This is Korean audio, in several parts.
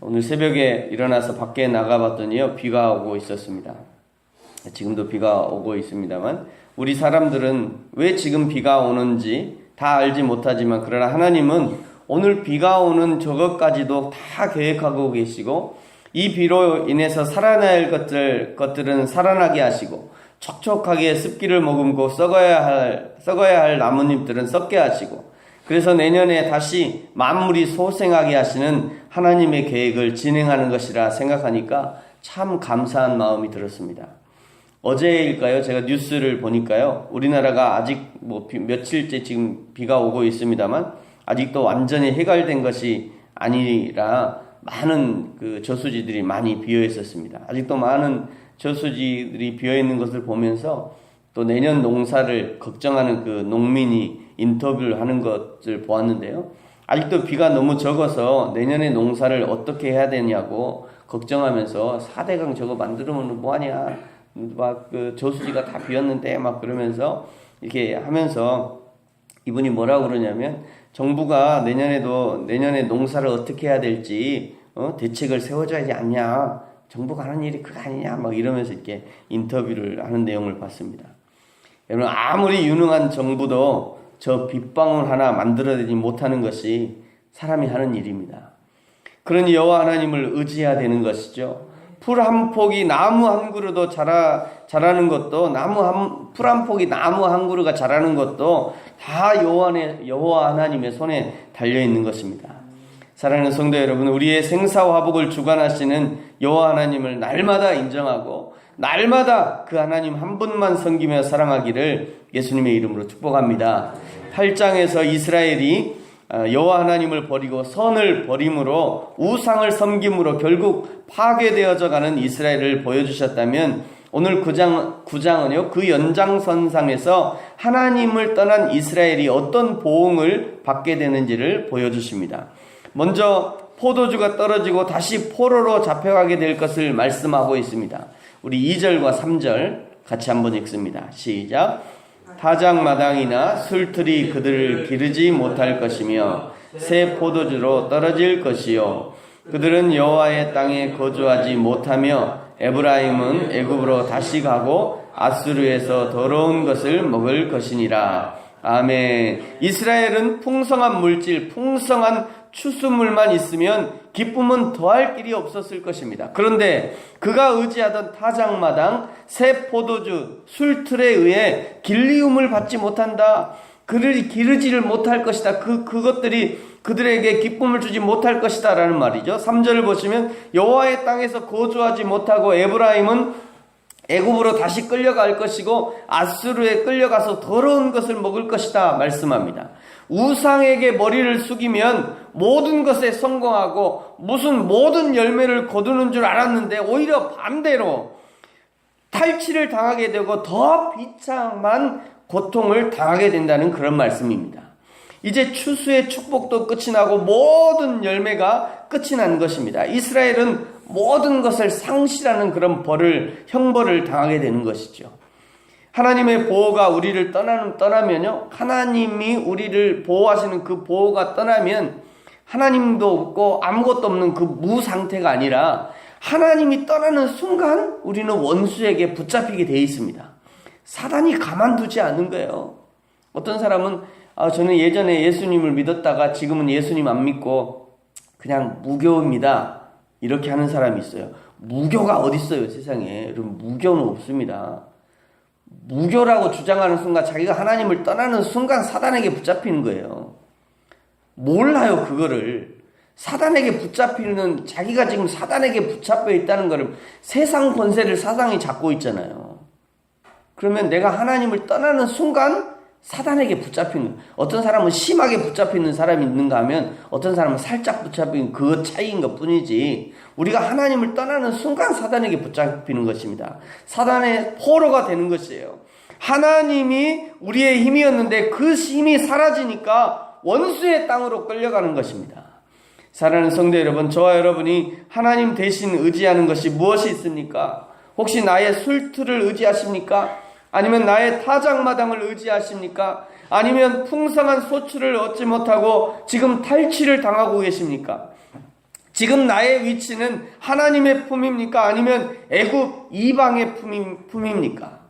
오늘 새벽에 일어나서 밖에 나가봤더니요, 비가 오고 있었습니다. 지금도 비가 오고 있습니다만, 우리 사람들은 왜 지금 비가 오는지 다 알지 못하지만, 그러나 하나님은 오늘 비가 오는 저것까지도 다 계획하고 계시고, 이 비로 인해서 살아날 것들은 살아나게 하시고, 촉촉하게 습기를 머금고 썩어야 할 나뭇잎들은 썩게 하시고, 그래서 내년에 다시 만물이 소생하게 하시는 하나님의 계획을 진행하는 것이라 생각하니까 참 감사한 마음이 들었습니다. 어제일까요? 제가 뉴스를 보니까요, 우리나라가 아직 며칠째 지금 비가 오고 있습니다만 아직도 완전히 해결된 것이 아니라 많은 그 저수지들이 많이 비어 있었습니다. 아직도 많은 저수지들이 비어 있는 것을 보면서 또 내년 농사를 걱정하는 그 농민이 인터뷰를 하는 것을 보았는데요. 아직도 비가 너무 적어서 내년에 농사를 어떻게 해야 되냐고 걱정하면서 4대강 저거 만들면 뭐하냐, 막 그 저수지가 다 비었는데 막 그러면서 이렇게 하면서 이분이 뭐라고 그러냐면, 정부가 내년에 농사를 어떻게 해야 될지 대책을 세워줘야지 않냐, 정부가 하는 일이 그거 아니냐, 막 이러면서 이렇게 인터뷰를 하는 내용을 봤습니다. 여러분, 아무리 유능한 정부도 저 빗방울 하나 만들어내지 못하는 것이 사람이 하는 일입니다. 그러니 여호와 하나님을 의지해야 되는 것이죠. 풀 한 폭이 나무 한 그루도 자라는 것도, 풀 한 폭이 나무 한 그루가 자라는 것도 다 여호와 하나님의 손에 달려 있는 것입니다. 사랑하는 성도 여러분, 우리의 생사화복을 주관하시는 여호와 하나님을 날마다 인정하고 날마다 그 하나님 한 분만 섬기며 사랑하기를 예수님의 이름으로 축복합니다. 8장에서 이스라엘이 여호와 하나님을 버리고 선을 버림으로 우상을 섬김으로 결국 파괴되어져 가는 이스라엘을 보여주셨다면, 오늘 9장은요, 그 연장선상에서 하나님을 떠난 이스라엘이 어떤 보응을 받게 되는지를 보여주십니다. 먼저 포도주가 떨어지고 다시 포로로 잡혀가게 될 것을 말씀하고 있습니다. 우리 2절과 3절 같이 한번 읽습니다. 시작. 타작마당이나 술틀이 그들을 기르지 못할 것이며 새 포도주로 떨어질 것이요, 그들은 여호와의 땅에 거주하지 못하며 에브라임은 애굽으로 다시 가고 아수르에서 더러운 것을 먹을 것이니라. 아멘. 이스라엘은 풍성한 물질, 풍성한 추수물만 있으면 기쁨은 더할 길이 없었을 것입니다. 그런데 그가 의지하던 타작마당, 새 포도주, 술틀에 의해 길리움을 받지 못한다. 그들이 기르지를 못할 것이다. 그것들이 그들에게 기쁨을 주지 못할 것이다 라는 말이죠. 3절을 보시면 여호와의 땅에서 거주하지 못하고 에브라임은 애굽으로 다시 끌려갈 것이고 아수르에 끌려가서 더러운 것을 먹을 것이다 말씀합니다. 우상에게 머리를 숙이면 모든 것에 성공하고 무슨 모든 열매를 거두는 줄 알았는데 오히려 반대로 탈취를 당하게 되고 더 비참한 고통을 당하게 된다는 그런 말씀입니다. 이제 추수의 축복도 끝이 나고 모든 열매가 끝이 난 것입니다. 이스라엘은 모든 것을 상실하는 그런 형벌을 당하게 되는 것이죠. 하나님의 보호가 우리를 떠나면요, 하나님이 우리를 보호하시는 그 보호가 떠나면 하나님도 없고 아무것도 없는 그 무상태가 아니라 하나님이 떠나는 순간 우리는 원수에게 붙잡히게 되어 있습니다. 사단이 가만두지 않는 거예요. 어떤 사람은 저는 예전에 예수님을 믿었다가 지금은 예수님 안 믿고 그냥 무교입니다, 이렇게 하는 사람이 있어요. 무교가 어디 있어요, 세상에. 여러분, 무교는 없습니다. 무교라고 주장하는 순간 자기가 하나님을 떠나는 순간 사단에게 붙잡히는 거예요. 몰라요, 그거를. 사단에게 붙잡히는, 자기가 지금 사단에게 붙잡혀 있다는 거를, 세상 권세를 사상이 잡고 있잖아요. 그러면 내가 하나님을 떠나는 순간 사단에게 붙잡히는, 어떤 사람은 심하게 붙잡히는 사람이 있는가 하면 어떤 사람은 살짝 붙잡히는 그 차이인 것 뿐이지, 우리가 하나님을 떠나는 순간 사단에게 붙잡히는 것입니다. 사단의 포로가 되는 것이에요. 하나님이 우리의 힘이었는데 그 힘이 사라지니까 원수의 땅으로 끌려가는 것입니다. 사랑하는 성도 여러분, 저와 여러분이 하나님 대신 의지하는 것이 무엇이 있습니까? 혹시 나의 술틀을 의지하십니까? 아니면 나의 타작마당을 의지하십니까? 아니면 풍성한 소출을 얻지 못하고 지금 탈취를 당하고 계십니까? 지금 나의 위치는 하나님의 품입니까? 아니면 애굽 이방의 품입니까?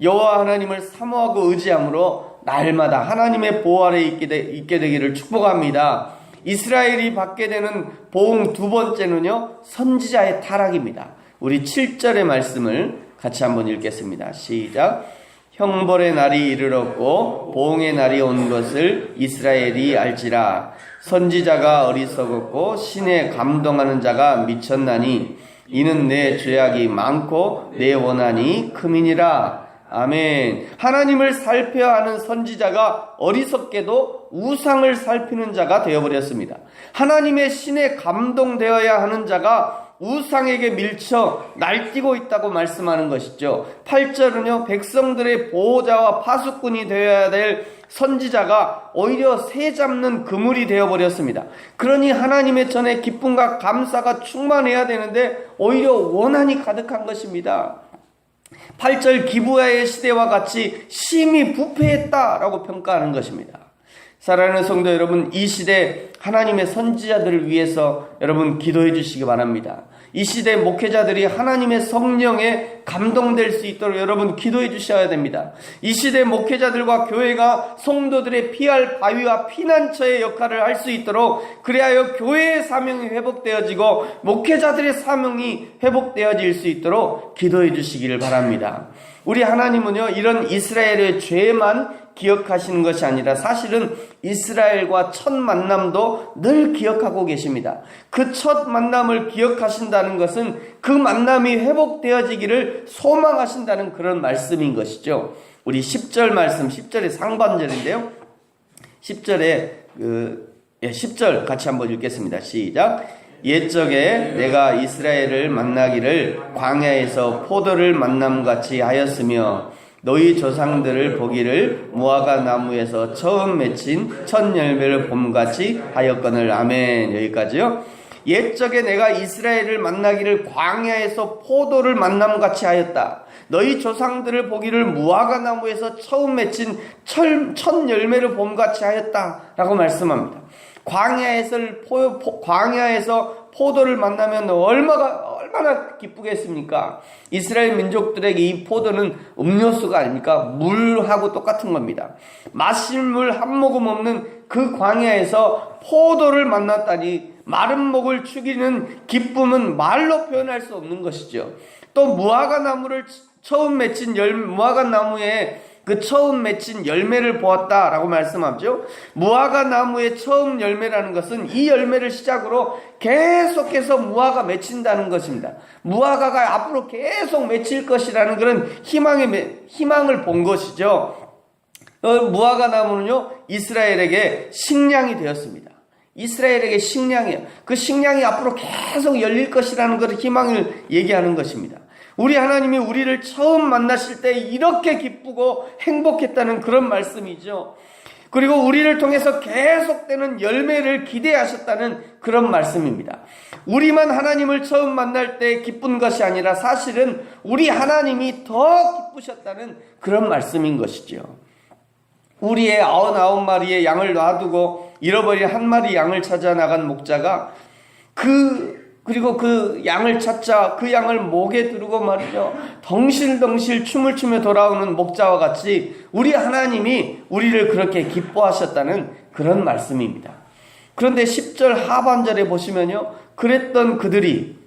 여호와 하나님을 사모하고 의지함으로 날마다 하나님의 보호 아래 있게 되기를 축복합니다. 이스라엘이 받게 되는 보응 두 번째는요, 선지자의 타락입니다. 우리 7절의 말씀을 같이 한번 읽겠습니다. 시작. 형벌의 날이 이르렀고 보응의 날이 온 것을 이스라엘이 알지라. 선지자가 어리석었고 신에 감동하는 자가 미쳤나니 이는 내 죄악이 많고 내 원한이 크민이라. 아멘. 하나님을 살펴야 하는 선지자가 어리석게도 우상을 살피는 자가 되어버렸습니다. 하나님의 신에 감동되어야 하는 자가 우상에게 밀쳐 날뛰고 있다고 말씀하는 것이죠. 8절은요, 백성들의 보호자와 파수꾼이 되어야 될 선지자가 오히려 새 잡는 그물이 되어버렸습니다. 그러니 하나님의 전에 기쁨과 감사가 충만해야 되는데 오히려 원한이 가득한 것입니다. 8절 기브야의 시대와 같이 심히 부패했다라고 평가하는 것입니다. 사랑하는 성도 여러분, 이 시대 하나님의 선지자들을 위해서 여러분 기도해 주시기 바랍니다. 이 시대 목회자들이 하나님의 성령에 감동될 수 있도록 여러분 기도해 주셔야 됩니다. 이 시대 목회자들과 교회가 성도들의 피할 바위와 피난처의 역할을 할 수 있도록, 그리하여 교회의 사명이 회복되어지고 목회자들의 사명이 회복되어질 수 있도록 기도해 주시기를 바랍니다. 우리 하나님은요, 이런 이스라엘의 죄만 기억하시는 것이 아니라 사실은 이스라엘과 첫 만남도 늘 기억하고 계십니다. 그 첫 만남을 기억하신다는 것은 그 만남이 회복되어지기를 소망하신다는 그런 말씀인 것이죠. 우리 10절 말씀, 10절의 상반절인데요. 10절 같이 한번 읽겠습니다. 시작. 옛적에 내가 이스라엘을 만나기를 광야에서 포도를 만남같이 하였으며 너희 조상들을 보기를 무화과 나무에서 처음 맺힌 첫 열매를 봄같이 하였거늘. 아멘. 여기까지요. 옛적에 내가 이스라엘을 만나기를 광야에서 포도를 만남같이 하였다. 너희 조상들을 보기를 무화과 나무에서 처음 맺힌 첫 열매를 봄같이 하였다 라고 말씀합니다. 광야에서 포도를 만나면 얼마나 기쁘겠습니까? 이스라엘 민족들에게 이 포도는 음료수가 아닙니까? 물하고 똑같은 겁니다. 마실 물 한 모금 없는 그 광야에서 포도를 만났다니 마른 목을 축이는 기쁨은 말로 표현할 수 없는 것이죠. 또 무화과 나무를 처음 맺힌 무화과 나무에 그 처음 맺힌 열매를 보았다라고 말씀하죠. 무화과 나무의 처음 열매라는 것은 이 열매를 시작으로 계속해서 무화과 맺힌다는 것입니다. 무화과가 앞으로 계속 맺힐 것이라는 그런 희망을 본 것이죠. 무화과 나무는요, 이스라엘에게 식량이 되었습니다. 이스라엘에게 식량이에요. 그 식량이 앞으로 계속 열릴 것이라는 그런 희망을 얘기하는 것입니다. 우리 하나님이 우리를 처음 만나실 때 이렇게 기쁘고 행복했다는 그런 말씀이죠. 그리고 우리를 통해서 계속되는 열매를 기대하셨다는 그런 말씀입니다. 우리만 하나님을 처음 만날 때 기쁜 것이 아니라 사실은 우리 하나님이 더 기쁘셨다는 그런 말씀인 것이죠. 우리의 99마리의 양을 놔두고 잃어버린 한 마리 양을 찾아 나간 목자가 그리고 그 양을 찾자 그 양을 목에 두르고 말이죠, 덩실덩실 춤을 추며 돌아오는 목자와 같이 우리 하나님이 우리를 그렇게 기뻐하셨다는 그런 말씀입니다. 그런데 10절 하반절에 보시면요, 그랬던 그들이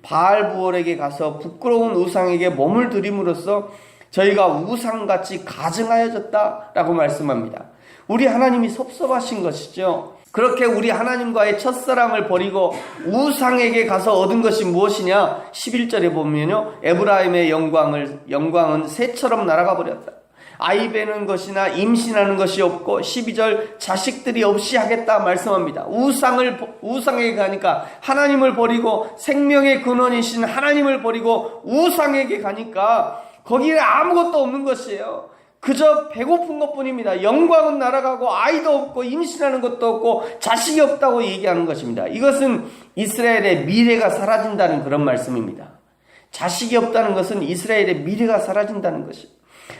바알부올에게 가서 부끄러운 우상에게 몸을 들임으로써 저희가 우상같이 가증하여졌다라고 말씀합니다. 우리 하나님이 섭섭하신 것이죠. 그렇게 우리 하나님과의 첫사랑을 버리고 우상에게 가서 얻은 것이 무엇이냐? 11절에 보면요, 에브라임의 영광은 새처럼 날아가 버렸다. 아이 베는 것이나 임신하는 것이 없고 12절 자식들이 없이 하겠다 말씀합니다. 우상에게 가니까, 하나님을 버리고 생명의 근원이신 하나님을 버리고 우상에게 가니까 거기에 아무것도 없는 것이에요. 그저 배고픈 것뿐입니다. 영광은 날아가고 아이도 없고 임신하는 것도 없고 자식이 없다고 얘기하는 것입니다. 이것은 이스라엘의 미래가 사라진다는 그런 말씀입니다. 자식이 없다는 것은 이스라엘의 미래가 사라진다는 것입니다.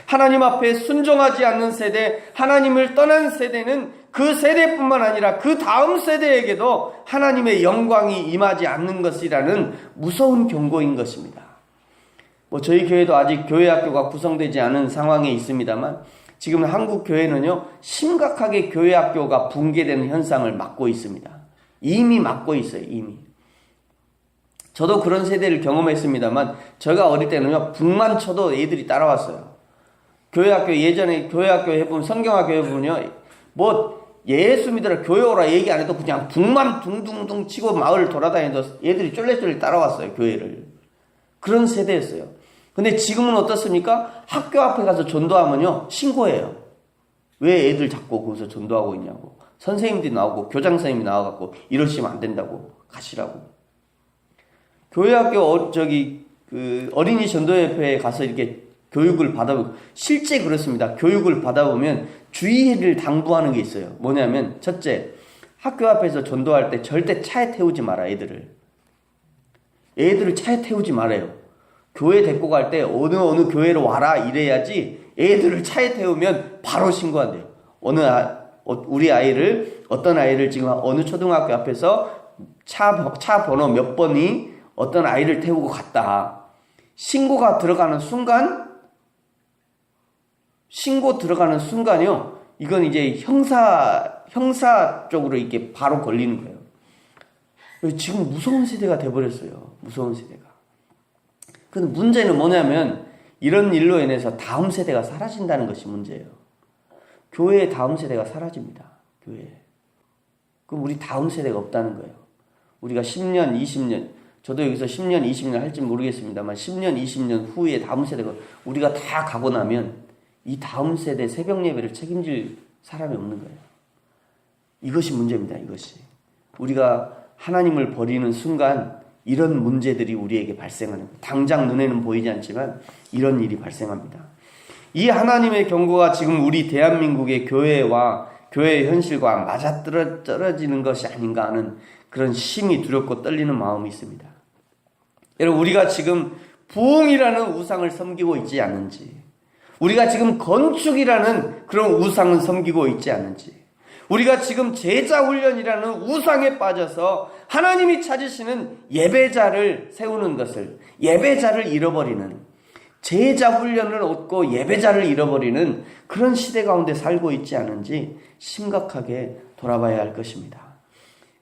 하나님 앞에 순종하지 않는 세대, 하나님을 떠난 세대는 그 세대뿐만 아니라 그 다음 세대에게도 하나님의 영광이 임하지 않는 것이라는 무서운 경고인 것입니다. 저희 교회도 아직 교회학교가 구성되지 않은 상황에 있습니다만 지금 한국 교회는요, 심각하게 교회학교가 붕괴되는 현상을 맞고 있습니다. 이미 맞고 있어요, 이미. 저도 그런 세대를 경험했습니다만 제가 어릴 때는요, 북만 쳐도 애들이 따라왔어요. 교회학교, 예전에 교회학교 해보면, 성경학교 해보면요, 예수 믿으라 교회 오라 얘기 안 해도 그냥 북만 둥둥둥 치고 마을 돌아다니면서 애들이 쫄래쫄래 따라왔어요, 교회를. 그런 세대였어요. 근데 지금은 어떻습니까? 학교 앞에 가서 전도하면요, 신고해요. 왜 애들 자꾸 거기서 전도하고 있냐고. 선생님들이 나오고 교장 선생님이 나와갖고 이러시면 안 된다고 가시라고. 교회학교 어린이 전도협회에 가서 이렇게 교육을 받아보고 실제 그렇습니다. 교육을 받아보면 주의를 당부하는 게 있어요. 뭐냐면 첫째, 학교 앞에서 전도할 때 절대 차에 태우지 마라. 애들을 차에 태우지 말아요. 교회 데리고 갈 때 어느 교회로 와라 이래야지 애들을 차에 태우면 바로 신고한대요. 우리 아이를, 어떤 아이를 지금 어느 초등학교 앞에서 차 번호 몇 번이 어떤 아이를 태우고 갔다. 신고 들어가는 순간이요. 이건 이제 형사 쪽으로 이렇게 바로 걸리는 거예요. 지금 무서운 세대가 돼버렸어요. 무서운 세대가. 근데 문제는 뭐냐면 이런 일로 인해서 다음 세대가 사라진다는 것이 문제예요. 교회의 다음 세대가 사라집니다. 교회에. 그럼 우리 다음 세대가 없다는 거예요. 우리가 10년, 20년, 저도 여기서 10년, 20년 할지 모르겠습니다만 10년, 20년 후에 다음 세대가 우리가 다 가고 나면 이 다음 세대 새벽 예배를 책임질 사람이 없는 거예요. 이것이 문제입니다. 이것이. 우리가 하나님을 버리는 순간 이런 문제들이 우리에게 발생하는 거예요. 당장 눈에는 보이지 않지만 이런 일이 발생합니다. 이 하나님의 경고가 지금 우리 대한민국의 교회와 교회의 현실과 맞아떨어지는 것이 아닌가 하는 그런 심히 두렵고 떨리는 마음이 있습니다. 여러분, 우리가 지금 부흥이라는 우상을 섬기고 있지 않은지, 우리가 지금 건축이라는 그런 우상을 섬기고 있지 않은지, 우리가 지금 제자훈련이라는 우상에 빠져서 하나님이 찾으시는 예배자를 세우는 것을, 예배자를 잃어버리는, 제자훈련을 얻고 예배자를 잃어버리는 그런 시대 가운데 살고 있지 않은지 심각하게 돌아봐야 할 것입니다.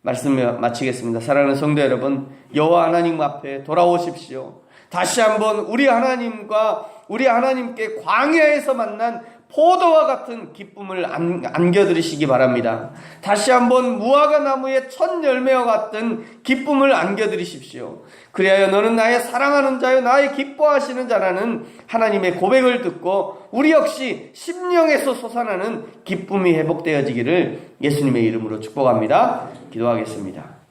말씀 마치겠습니다. 사랑하는 성도 여러분, 여호와 하나님 앞에 돌아오십시오. 다시 한번 우리 하나님께 광야에서 만난 포도와 같은 기쁨을 안겨드리시기 바랍니다. 다시 한번 무화과 나무의 첫 열매와 같은 기쁨을 안겨드리십시오. 그리하여 너는 나의 사랑하는 자요 나의 기뻐하시는 자라는 하나님의 고백을 듣고 우리 역시 심령에서 솟아나는 기쁨이 회복되어지기를 예수님의 이름으로 축복합니다. 기도하겠습니다.